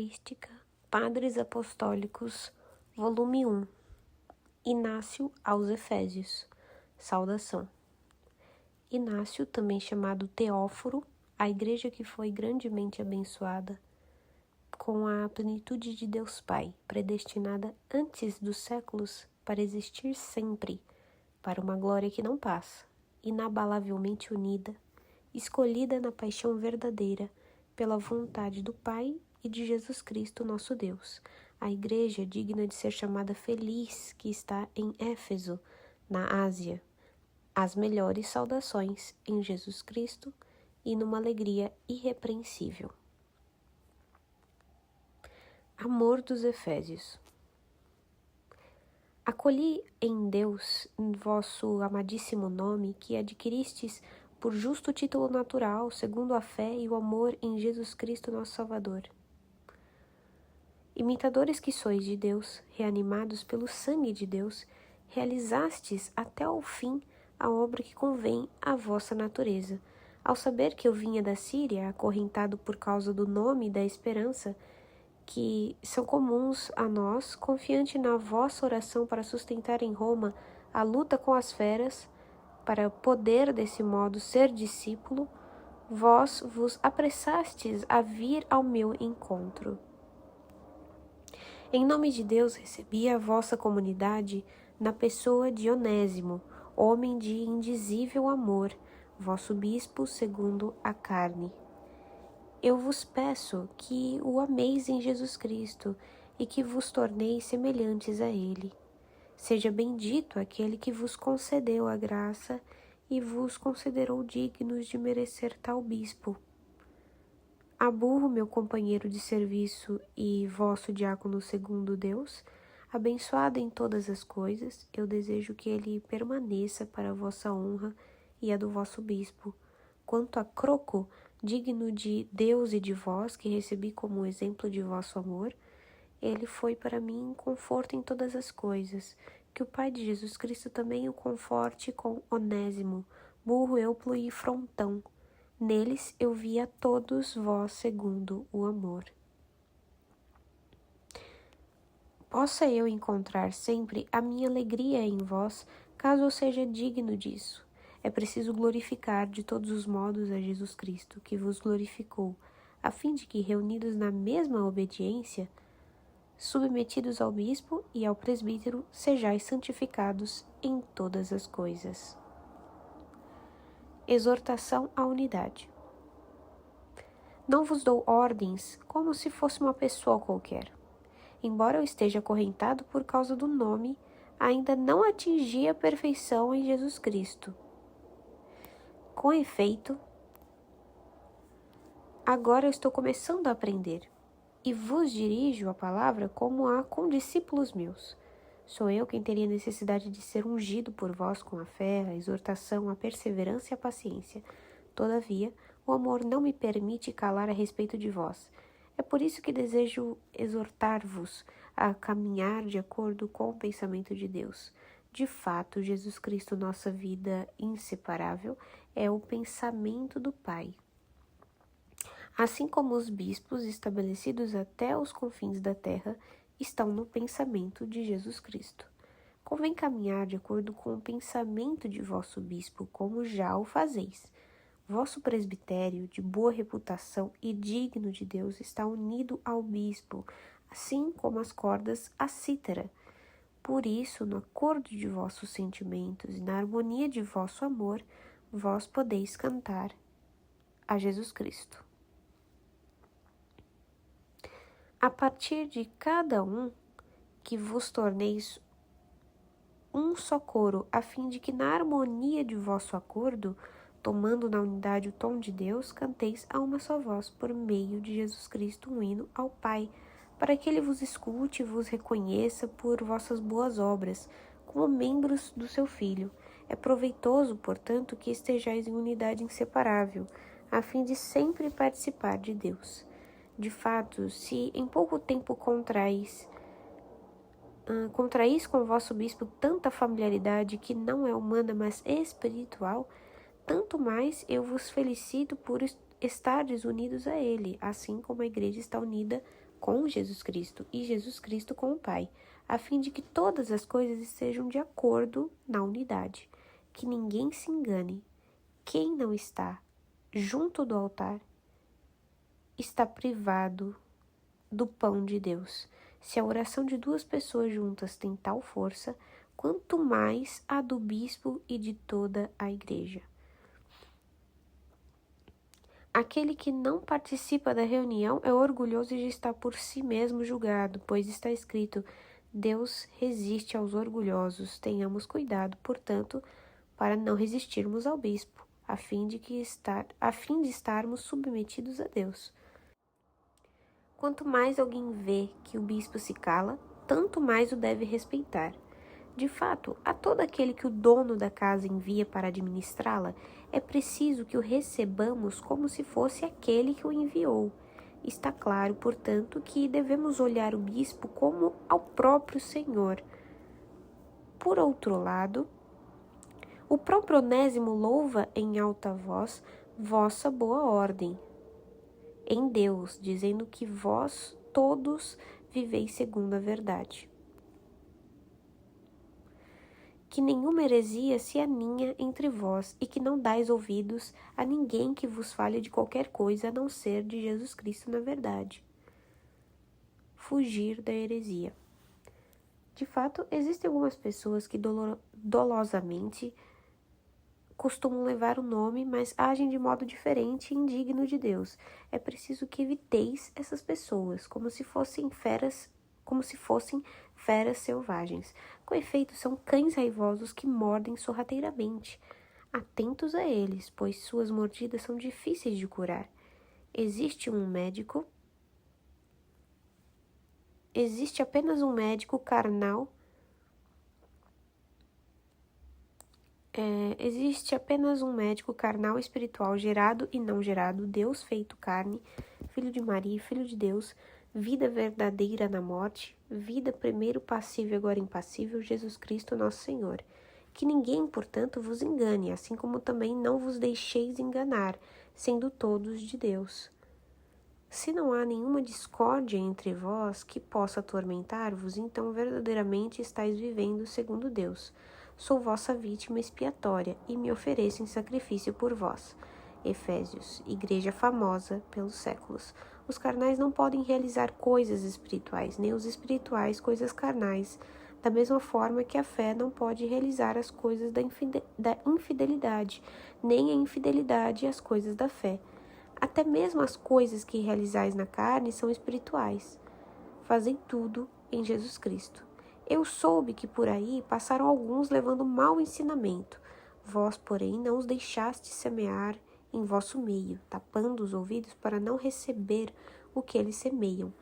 Patrística, Padres Apostólicos, volume 1. Inácio aos Efésios. Saudação. Inácio, também chamado Teóforo, a igreja que foi grandemente abençoada com a plenitude de Deus Pai, predestinada antes dos séculos para existir sempre, para uma glória que não passa, inabalavelmente unida, escolhida na paixão verdadeira, pela vontade do Pai e de Jesus Cristo, nosso Deus. A igreja digna de ser chamada feliz que está em Éfeso, na Ásia. As melhores saudações em Jesus Cristo e numa alegria irrepreensível. Amor dos Efésios. Acolhi em Deus vosso amadíssimo nome, que adquiristes por justo título natural, segundo a fé e o amor em Jesus Cristo, nosso Salvador. Imitadores que sois de Deus, reanimados pelo sangue de Deus, realizastes até o fim a obra que convém à vossa natureza. Ao saber que eu vinha da Síria, acorrentado por causa do nome e da esperança, que são comuns a nós, confiante na vossa oração para sustentar em Roma a luta com as feras, para poder desse modo ser discípulo, vós vos apressastes a vir ao meu encontro. Em nome de Deus recebi a vossa comunidade na pessoa de Onésimo, homem de indizível amor, vosso bispo segundo a carne. Eu vos peço que o ameis em Jesus Cristo e que vos torneis semelhantes a Ele. Seja bendito aquele que vos concedeu a graça e vos considerou dignos de merecer tal bispo. Aburro, meu companheiro de serviço e vosso diácono segundo Deus, abençoado em todas as coisas, eu desejo que ele permaneça para a vossa honra e a do vosso bispo. Quanto a Croco, digno de Deus e de vós, que recebi como exemplo de vosso amor, ele foi para mim conforto em todas as coisas. Que o Pai de Jesus Cristo também o conforte com Onésimo, burro euplo e frontão. Neles eu vi a todos vós segundo o amor. Possa eu encontrar sempre a minha alegria em vós, caso eu seja digno disso. É preciso glorificar de todos os modos a Jesus Cristo, que vos glorificou, a fim de que, reunidos na mesma obediência, submetidos ao bispo e ao presbítero, sejais santificados em todas as coisas. Exortação à unidade. Não vos dou ordens como se fosse uma pessoa qualquer. Embora eu esteja acorrentado por causa do nome, ainda não atingi a perfeição em Jesus Cristo. Com efeito, agora eu estou começando a aprender, e vos dirijo a palavra como a condiscípulos meus. Sou eu quem teria necessidade de ser ungido por vós com a fé, a exortação, a perseverança e a paciência. Todavia, o amor não me permite calar a respeito de vós. É por isso que desejo exortar-vos a caminhar de acordo com o pensamento de Deus. De fato, Jesus Cristo, nossa vida inseparável, é o pensamento do Pai. Assim como os bispos estabelecidos até os confins da terra estão no pensamento de Jesus Cristo. Convém caminhar de acordo com o pensamento de vosso bispo, como já o fazeis. Vosso presbitério, de boa reputação e digno de Deus, está unido ao bispo, assim como as cordas à cítara. Por isso, no acordo de vossos sentimentos e na harmonia de vosso amor, vós podeis cantar a Jesus Cristo. A partir de cada um, que vos torneis um só coro, a fim de que na harmonia de vosso acordo, tomando na unidade o tom de Deus, canteis a uma só voz, por meio de Jesus Cristo, um hino ao Pai, para que Ele vos escute e vos reconheça por vossas boas obras, como membros do seu Filho. É proveitoso, portanto, que estejais em unidade inseparável, a fim de sempre participar de Deus. De fato, se em pouco tempo contraís com vosso bispo tanta familiaridade que não é humana, mas espiritual, tanto mais eu vos felicito por estardes unidos a ele, assim como a igreja está unida com Jesus Cristo e Jesus Cristo com o Pai, a fim de que todas as coisas estejam de acordo na unidade. Que ninguém se engane. Quem não está junto do altar está privado do pão de Deus. Se a oração de duas pessoas juntas tem tal força, quanto mais a do bispo e de toda a igreja. Aquele que não participa da reunião é orgulhoso e já está por si mesmo julgado, pois está escrito: Deus resiste aos orgulhosos. Tenhamos cuidado, portanto, para não resistirmos ao bispo, a fim de estarmos submetidos a Deus. Quanto mais alguém vê que o bispo se cala, tanto mais o deve respeitar. De fato, a todo aquele que o dono da casa envia para administrá-la, é preciso que o recebamos como se fosse aquele que o enviou. Está claro, portanto, que devemos olhar o bispo como ao próprio Senhor. Por outro lado, o próprio Onésimo louva em alta voz vossa boa ordem em Deus, dizendo que vós todos viveis segundo a verdade. Que nenhuma heresia se aninha entre vós, e que não dais ouvidos a ninguém que vos fale de qualquer coisa a não ser de Jesus Cristo na verdade. Fugir da heresia. De fato, existem algumas pessoas que dolosamente costumam levar o nome, mas agem de modo diferente e indigno de Deus. É preciso que eviteis essas pessoas, como se fossem feras selvagens. Com efeito, são cães raivosos que mordem sorrateiramente. Atentos a eles, pois suas mordidas são difíceis de curar. Existe apenas um médico carnal. Existe apenas um médico carnal e espiritual, gerado e não gerado, Deus feito carne, filho de Maria e filho de Deus, vida verdadeira na morte, vida primeiro passiva e agora impassível, Jesus Cristo nosso Senhor. Que ninguém, portanto, vos engane, assim como também não vos deixeis enganar, sendo todos de Deus. Se não há nenhuma discórdia entre vós que possa atormentar-vos, então verdadeiramente estáis vivendo segundo Deus. Sou vossa vítima expiatória e me ofereço em sacrifício por vós. Efésios, igreja famosa pelos séculos. Os carnais não podem realizar coisas espirituais, nem os espirituais coisas carnais, da mesma forma que a fé não pode realizar as coisas da infidelidade, nem a infidelidade as coisas da fé. Até mesmo as coisas que realizais na carne são espirituais. Fazei tudo em Jesus Cristo. Eu soube que por aí passaram alguns levando mau ensinamento. Vós, porém, não os deixastes semear em vosso meio, tapando os ouvidos para não receber o que eles semeiam,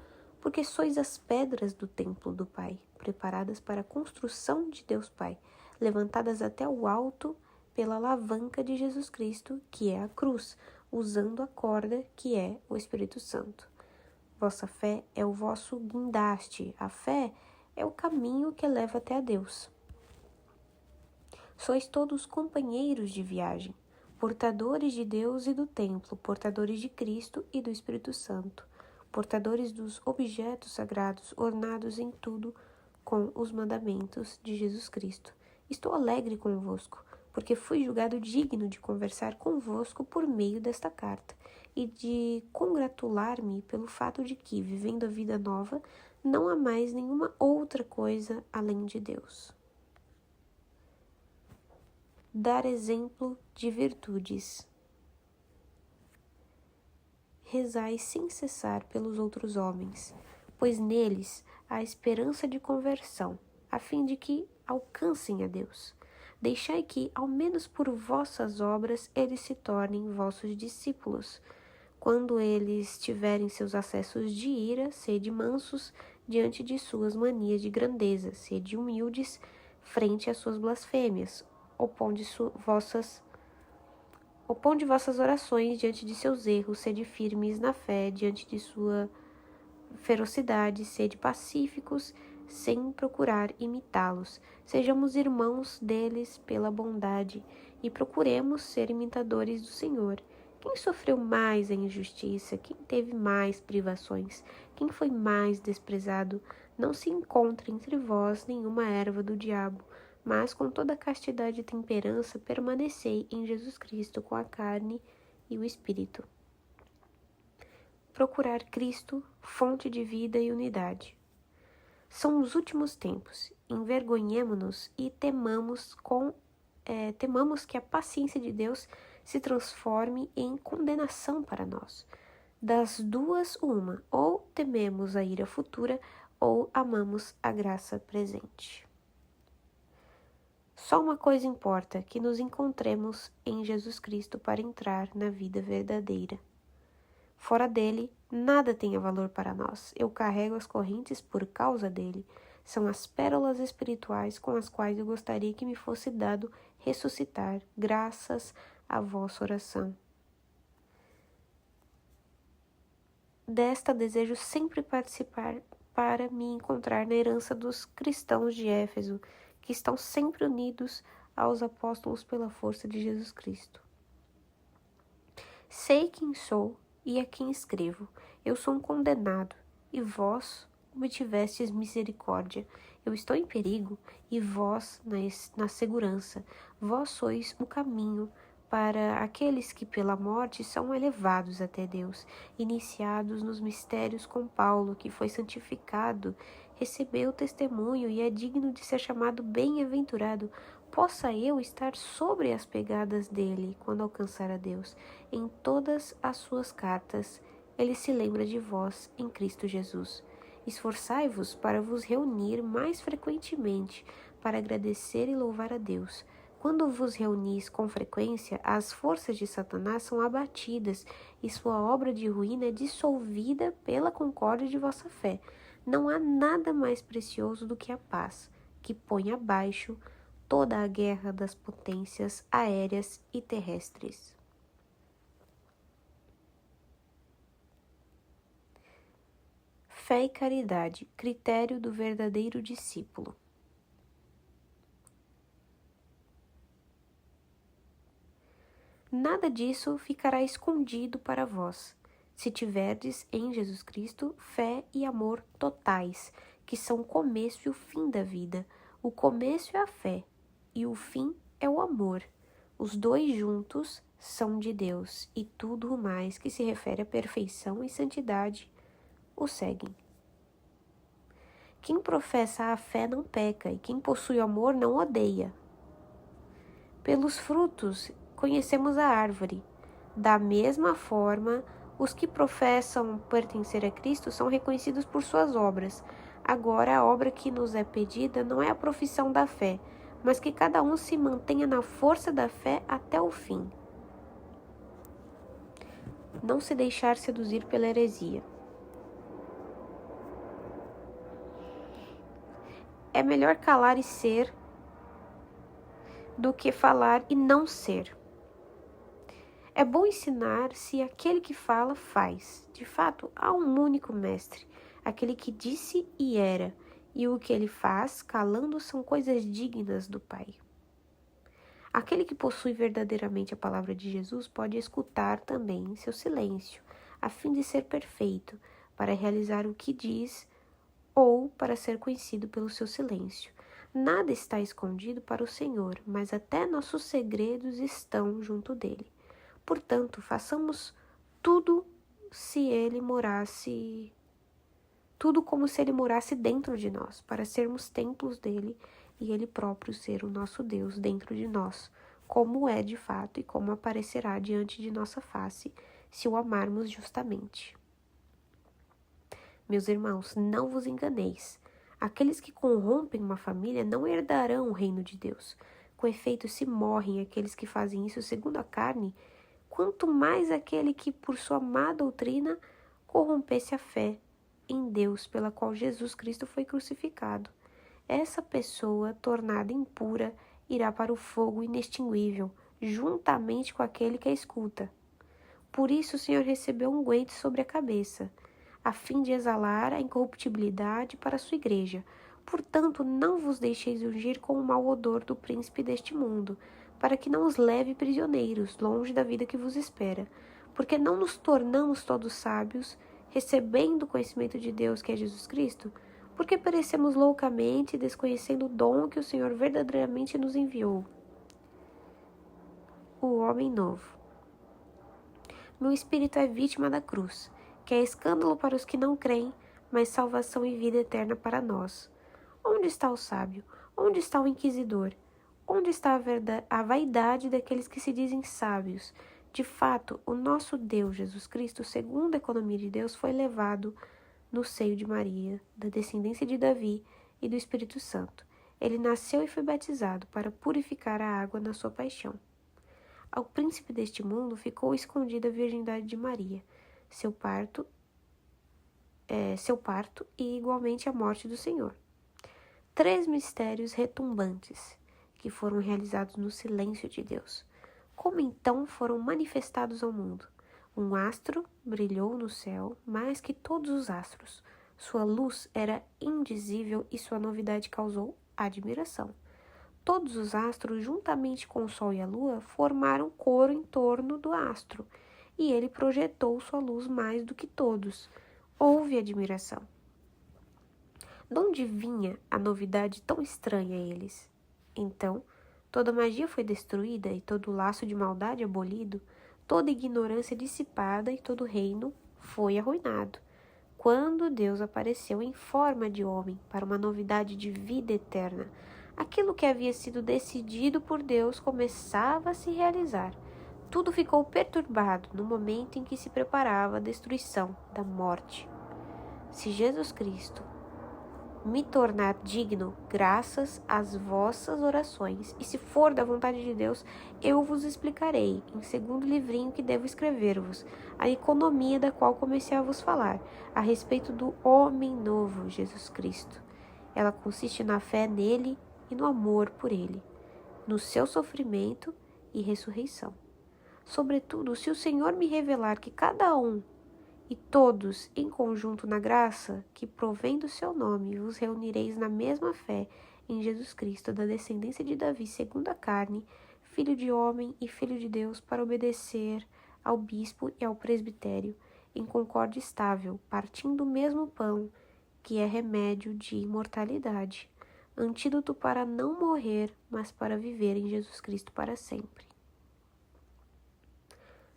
porque sois as pedras do templo do Pai, preparadas para a construção de Deus Pai, levantadas até o alto pela alavanca de Jesus Cristo, que é a cruz, usando a corda, que é o Espírito Santo. Vossa fé é o vosso guindaste, a fé é o caminho que leva até a Deus. Sois todos companheiros de viagem, portadores de Deus e do templo, portadores de Cristo e do Espírito Santo, portadores dos objetos sagrados, ornados em tudo com os mandamentos de Jesus Cristo. Estou alegre convosco, porque fui julgado digno de conversar convosco por meio desta carta, e de congratular-me pelo fato de que, vivendo a vida nova, não há mais nenhuma outra coisa além de Deus. Dar exemplo de virtudes. Rezai sem cessar pelos outros homens, pois neles há esperança de conversão, a fim de que alcancem a Deus. Deixai que, ao menos por vossas obras, eles se tornem vossos discípulos. Quando eles tiverem seus acessos de ira, sede mansos diante de suas manias de grandeza, sede humildes frente às suas blasfêmias, oponde vossas orações diante de seus erros, sede firmes na fé diante de sua ferocidade, sede pacíficos, sem procurar imitá-los. Sejamos irmãos deles pela bondade e procuremos ser imitadores do Senhor. Quem sofreu mais a injustiça? Quem teve mais privações? Quem foi mais desprezado? Não se encontra entre vós nenhuma erva do diabo, mas com toda castidade e temperança permanecei em Jesus Cristo com a carne e o Espírito. Procurar Cristo, fonte de vida e unidade. São os últimos tempos. Envergonhemo-nos e temamos que a paciência de Deus se transforme em condenação para nós. Das duas, uma, ou tememos a ira futura, ou amamos a graça presente. Só uma coisa importa, que nos encontremos em Jesus Cristo para entrar na vida verdadeira. Fora dele, nada tem valor para nós. Eu carrego as correntes por causa dele. São as pérolas espirituais com as quais eu gostaria que me fosse dado ressuscitar, graças à vossa oração. Desta desejo sempre participar para me encontrar na herança dos cristãos de Éfeso, que estão sempre unidos aos apóstolos pela força de Jesus Cristo. Sei quem sou e a quem escrevo. Eu sou um condenado, e vós obtivestes misericórdia. Eu estou em perigo, e vós na segurança. Vós sois o caminho para aqueles que pela morte são elevados até Deus, iniciados nos mistérios com Paulo, que foi santificado, recebeu testemunho e é digno de ser chamado bem-aventurado. Possa eu estar sobre as pegadas dele quando alcançar a Deus. Em todas as suas cartas, ele se lembra de vós em Cristo Jesus. Esforçai-vos para vos reunir mais frequentemente, para agradecer e louvar a Deus. Quando vos reunis com frequência, as forças de Satanás são abatidas e sua obra de ruína é dissolvida pela concórdia de vossa fé. Não há nada mais precioso do que a paz, que põe abaixo toda a guerra das potências aéreas e terrestres. Fé e caridade, critério do verdadeiro discípulo. Nada disso ficará escondido para vós, se tiverdes em Jesus Cristo fé e amor totais, que são o começo e o fim da vida. O começo é a fé e o fim é o amor. Os dois juntos são de Deus, e tudo o mais que se refere à perfeição e santidade o seguem. Quem professa a fé não peca, e quem possui o amor não odeia. Pelos frutos conhecemos a árvore. Da mesma forma, os que professam pertencer a Cristo são reconhecidos por suas obras. Agora, a obra que nos é pedida não é a profissão da fé, mas que cada um se mantenha na força da fé até o fim. Não se deixar seduzir pela heresia. É melhor calar e ser do que falar e não ser. É bom ensinar se aquele que fala faz. De fato, há um único mestre, aquele que disse e era, e o que ele faz, calando, são coisas dignas do Pai. Aquele que possui verdadeiramente a palavra de Jesus pode escutar também em seu silêncio, a fim de ser perfeito, para realizar o que diz ou para ser conhecido pelo seu silêncio. Nada está escondido para o Senhor, mas até nossos segredos estão junto dele. Portanto, façamos tudo como se ele morasse dentro de nós, para sermos templos dele e ele próprio ser o nosso Deus dentro de nós, como é de fato e como aparecerá diante de nossa face, se o amarmos justamente. Meus irmãos, não vos enganeis. Aqueles que corrompem uma família não herdarão o reino de Deus. Com efeito, se morrem aqueles que fazem isso segundo a carne, quanto mais aquele que, por sua má doutrina, corrompesse a fé em Deus, pela qual Jesus Cristo foi crucificado. Essa pessoa, tornada impura, irá para o fogo inextinguível, juntamente com aquele que a escuta. Por isso o Senhor recebeu um unguento sobre a cabeça, a fim de exalar a incorruptibilidade para a sua igreja. Portanto, não vos deixeis ungir com o mau odor do príncipe deste mundo, para que não os leve prisioneiros, longe da vida que vos espera. Porque não nos tornamos todos sábios, recebendo o conhecimento de Deus, que é Jesus Cristo? Porque perecemos loucamente, desconhecendo o dom que o Senhor verdadeiramente nos enviou. O homem novo. Meu espírito é vítima da cruz, que é escândalo para os que não creem, mas salvação e vida eterna para nós. Onde está o sábio? Onde está o inquisidor? Onde está a vaidade daqueles que se dizem sábios? De fato, o nosso Deus, Jesus Cristo, segundo a economia de Deus, foi levado no seio de Maria, da descendência de Davi e do Espírito Santo. Ele nasceu e foi batizado para purificar a água na sua paixão. Ao príncipe deste mundo ficou escondida a virgindade de Maria, seu parto e igualmente a morte do Senhor. 3 mistérios retumbantes que foram realizados no silêncio de Deus. Como então foram manifestados ao mundo? Um astro brilhou no céu mais que todos os astros. Sua luz era indizível e sua novidade causou admiração. Todos os astros, juntamente com o Sol e a Lua, formaram coro em torno do astro, e ele projetou sua luz mais do que todos. Houve admiração. De onde vinha a novidade tão estranha a eles? Então, toda magia foi destruída e todo laço de maldade abolido, toda ignorância dissipada e todo reino foi arruinado. Quando Deus apareceu em forma de homem para uma novidade de vida eterna, aquilo que havia sido decidido por Deus começava a se realizar. Tudo ficou perturbado no momento em que se preparava a destruição da morte. Se Jesus Cristo me tornar digno, graças às vossas orações, e se for da vontade de Deus, eu vos explicarei, em segundo livrinho que devo escrever-vos, a economia da qual comecei a vos falar, a respeito do homem novo, Jesus Cristo. Ela consiste na fé nele e no amor por ele, no seu sofrimento e ressurreição. Sobretudo, se o Senhor me revelar que cada um e todos, em conjunto na graça que provém do seu nome, vos reunireis na mesma fé em Jesus Cristo, da descendência de Davi, segundo a carne, filho de homem e filho de Deus, para obedecer ao bispo e ao presbitério, em concórdia estável, partindo o mesmo pão, que é remédio de imortalidade, antídoto para não morrer, mas para viver em Jesus Cristo para sempre.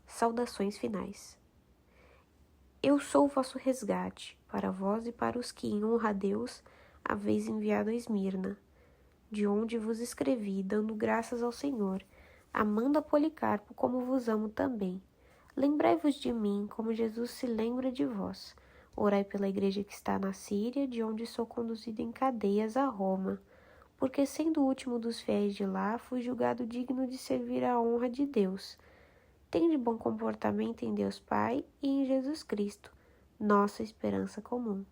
Saudações finais. Eu sou o vosso resgate, para vós e para os que, em honra a Deus, haveis enviado a Esmirna, de onde vos escrevi, dando graças ao Senhor, amando a Policarpo como vos amo também. Lembrai-vos de mim, como Jesus se lembra de vós. Orai pela igreja que está na Síria, de onde sou conduzido em cadeias a Roma, porque, sendo o último dos fiéis de lá, fui julgado digno de servir à honra de Deus. Tende bom comportamento em Deus Pai e em Jesus Cristo, nossa esperança comum.